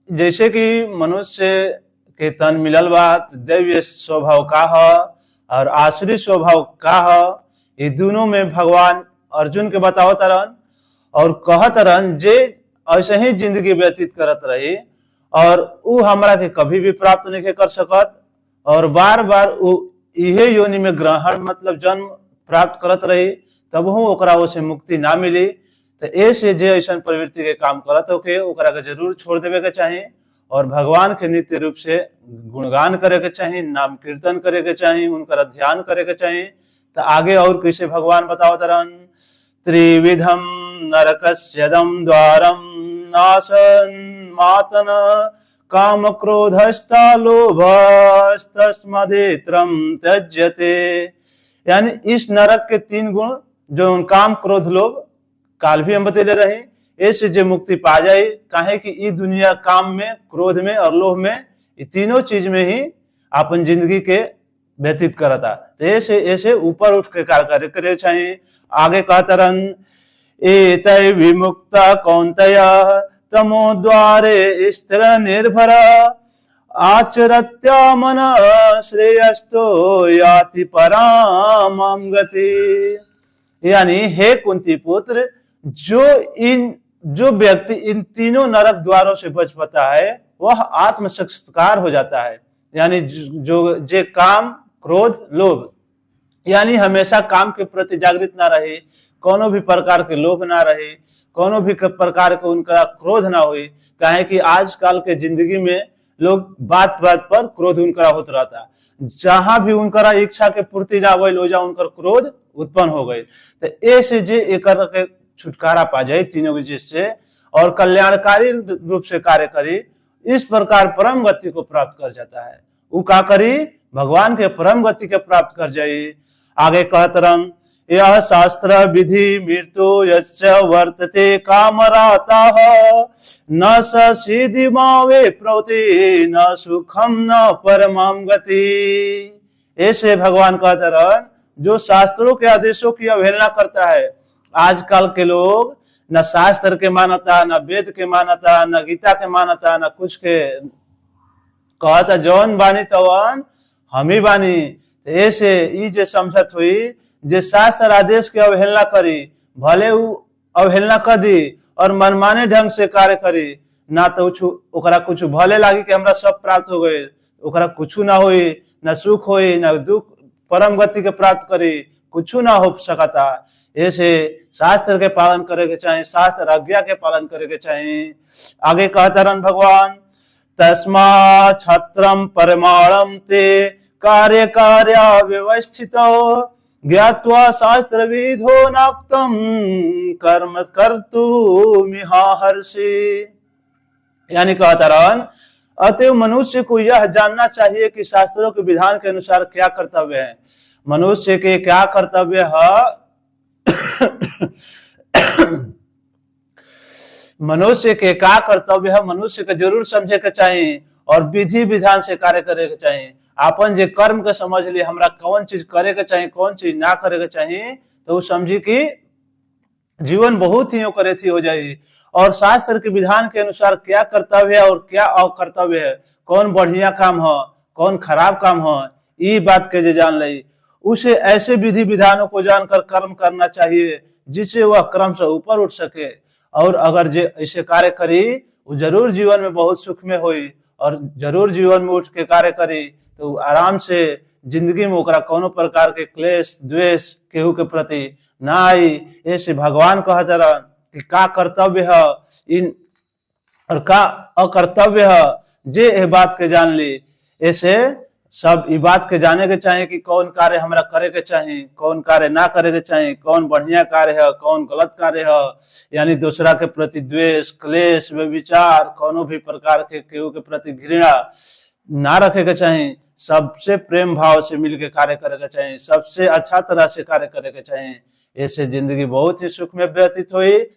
जैसे कि मनुष्य के तन मिलल बा दैवीय स्वभाव का ह और आसुरी स्वभाव का ह, ये दोनों में भगवान अर्जुन के बताओ तरन और कहत रहन जे ऐसे ही जिंदगी व्यतीत करत रही और उ हमरा के कभी भी प्राप्त नहीं कर सकत और बार बार उ इहे योनि में ग्रहण मतलब जन्म प्राप्त करत रही तब ओकरा से मुक्ति ना मिली। तो ऐसे जे ऐसा प्रवृत्ति के काम करत होके ओकरा के जरूर छोड़ देवे के चाही और भगवान के नित्य रूप से गुणगान करे के चाही, नाम कीर्तन करे के चाही, उनका ध्यान करे के चाही। तो आगे और कैसे भगवान बताओ तरन त्रिविधम नरकस्यदम द्वारम नाशन मातन काम क्रोधस्ता लोभस्तस्मदेत्रम त्यज्यते। यानी इस नरक के 3 गुण जो काम क्रोध लोभ काल भी हम बतेले रहे, ऐसे जो मुक्ति पा जाए काहे कि ई दुनिया काम में, क्रोध में और लोभ में, ये तीनों चीज में ही अपन जिंदगी के व्यतीत करता। तो ऐसे ऐसे ऊपर उठ के कार्य करे चाहिए। आगे कहतरन एतै विमुक्ता कौन्तेय तमो द्वारे स्थिर निर्भर आचरत्या मन श्रेयस्तो याति पराम गति। यानी हे कुंती पुत्र, जो व्यक्ति इन तीनों नरक द्वारों से बच पाता है वह आत्म साक्षात्कार हो जाता है। यानी जो जे काम क्रोध लोभ, यानी हमेशा काम के प्रति जागृत ना रहे, कोनो भी प्रकार के लोभ ना रहे, कोनो भी प्रकार के उनका क्रोध ना हुई। काहे कि आजकल के जिंदगी में लोग बात बात पर क्रोध उनका होता रहता, जहां भी उनका इच्छा के पूर्ति ना हुई हो जा उनका क्रोध उत्पन्न हो गई। तो ऐसे जे एक छुटकारा पा जाए तीनों चीज से और कल्याणकारी रूप से कार्य करी, इस प्रकार परम गति को प्राप्त कर जाता है। वो का करी, भगवान के परम गति के प्राप्त कर जाए। आगे कहतरम यह शास्त्र विधि मृत्यु यच्च वर्तते कामराता न स सिद्धि मावे प्रवृत्ति न सुखम न परमाम गति। ऐसे भगवान कहतरन जो शास्त्रों के आदेशों की अवहेलना करता है, आजकल के लोग न शास्त्र के मानता, न वेद के मानता, न गीता के मानता, न कुछ के कहता जौन बानी तवन हम ही बानी। ऐसे ई जे समझत हुई जे शास्त्र आदेश के अवहेलना करी, भले उ अवहेलना कर दी और मनमाने ढंग से कार्य करी, ना तो ओकरा कुछ भले लागी कि हमरा सब प्राप्त हो गए, ओकरा कुछ ना होई, न सुख होई न दुख, परम गति के प्राप्त करी, कुछ ना हो सकता। ऐसे शास्त्र के पालन करे के चाहे, शास्त्र आज्ञा के पालन करे के चाहे। आगे कहतरन भगवान तस्मा छत्रम परमाणम ते कार्य कार्य व्यवस्थितो ज्ञात्वा शास्त्र विधो नाक्तम कर्म कर्तुमिहार्षि। यानी कहतरन अतएव मनुष्य को यह जानना चाहिए कि शास्त्रों के विधान के अनुसार क्या कर्तव्य है, मनुष्य के क्या कर्तव्य है। मनुष्य के क्या कर्तव्य है, मनुष्य के जरूर समझे के चाहिए और विधि विधान से कार्य करे के चाहिए। अपन जे कर्म के समझ लिए हमरा कौन चीज करे के चाहिए, कौन चीज ना करे के चाहिए, तो वो समझी कि जीवन बहुत ही करे थी हो जाएगी। और शास्त्र के विधान के अनुसार क्या कर्तव्य है और क्या अकर्तव्य है, कौन बढ़िया काम है कौन खराब काम है, ये बात के जे जान ली, उसे ऐसे विधि विधानों को जानकर कर्म करना चाहिए जिससे वह क्रम से ऊपर उठ सके। और अगर जे ऐसे कार्य करी वो जरूर जीवन में बहुत सुख में हुई और जरूर जीवन में उठ के कार्य करी तो आराम से जिंदगी में ओकरा कोनो प्रकार के क्लेश द्वेष केहू के प्रति ना आई। ऐसे भगवान कहतरन कि का कर्तव्य है इन और का अकर्तव्य है, जे ए बात के जान ली। ऐसे सब ई बात के जाने के चाहिए कि कौन कार्य हमरा करे के चाहिए, कौन कार्य ना करे के चाहिए, कौन बढ़िया कार्य है कौन गलत कार्य है। यानी दूसरा के प्रति द्वेष क्लेश व्यभिचार कोनो भी प्रकार के केहू के प्रति घृणा ना रखे के चाहिए, सबसे प्रेम भाव से मिलकर कार्य करे के चाहिए, सबसे अच्छा तरह से कार्य करे के चाहिए। ऐसे जिंदगी बहुत ही सुख में व्यतीत हुई।